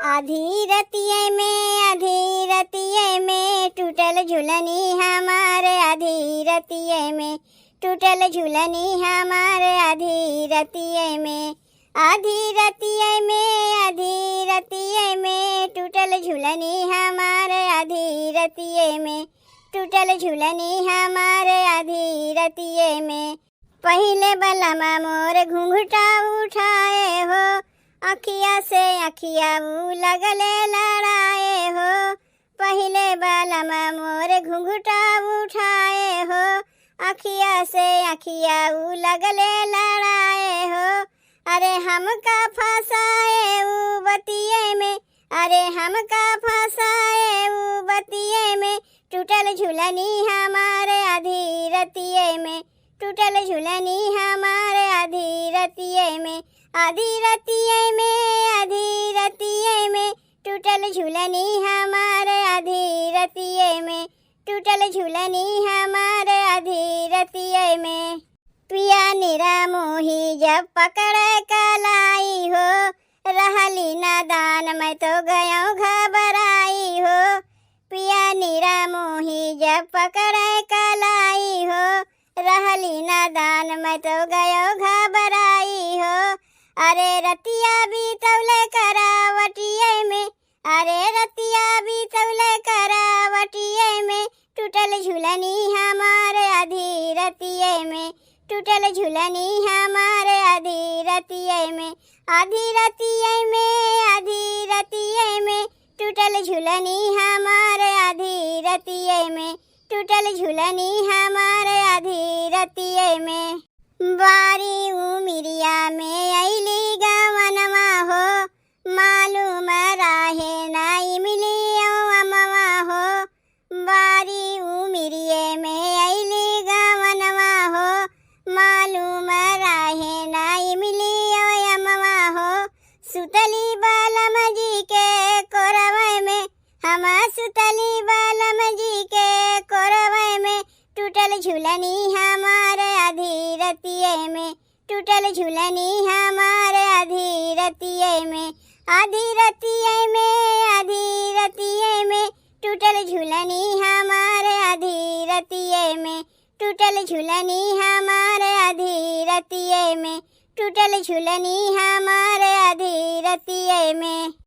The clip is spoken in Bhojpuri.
आधी रतिये में टूटल झुलनी हमारे, आधी रतिये में टूटल झुलनी हमारे, आधी रतिये में, आधी रतिये में, आधी रतिये में टूटल झुलनी हमारे, आधी रतिये में टूटल झुलनी हमारे, आधी रतिये में। पहले बलमा मोर घूंघटा उठाए हो, अखिया से अखिया ऊ लगले लड़ाए हो। पहले बलमा मोर घूंघटा उठाए हो, अखिया से अखिया ऊ लगले लड़ाए हो। अरे हमका फंसाए ऊ बतिये में, अरे हमका फंसाए ऊ बतिये में, टूटल झुलनी हमारे, आधी रतिये में टूटल झुलनी हमारे, आधी रतिये में, आधी रतिये में, आधी रतिये में टूटल झुलनी हमारे, आधी रतिये में टूटल झुलनी हमारे, आधी रतिये में। पिया निरा मोही जब पकड़े कलाई हो, रहली नादान मैं तो गयो घबराई हो। पिया निरा मोही जब पकड़े कलाई हो, रहली नादान मैं तो गयो घबराई हो। अरे रतिया बीतौले करावटिये में, अरे रतिया बीतौले करावटिये में, टूटल झुलनी हमारे, आधी रतिये में टूटल झुलनी हमारे, आधी रतिये में, आधी रतिये में, आधी रतिये में टूटल झुलनी हमारे, आधी रतिये में टूटल झुलनी हमारे, आधी रतिये में। बारी उमिरिया में अइली गवनमा हो, मालूम राहे नाई मिली अमवा हो। बारी उमिरिये में अइली गवनमा हो, मालूम राहे नाई मिली अमवा हो। सुतली बालम जी के कोरवे में, हम सुतली बालम जी के कोरवे में, टूटल झुलनी हमारे, आधी रतिये में टूटल झुलनी हमारे, आधी रतिये में, आधी रतिये में, आधी रतिये में टूटल झुलनी हमारे, आधी रतिये में टूटल झुलनी हमारे, आधी रतिये में टूटल झुलनी हमारे, आधी रतिये में।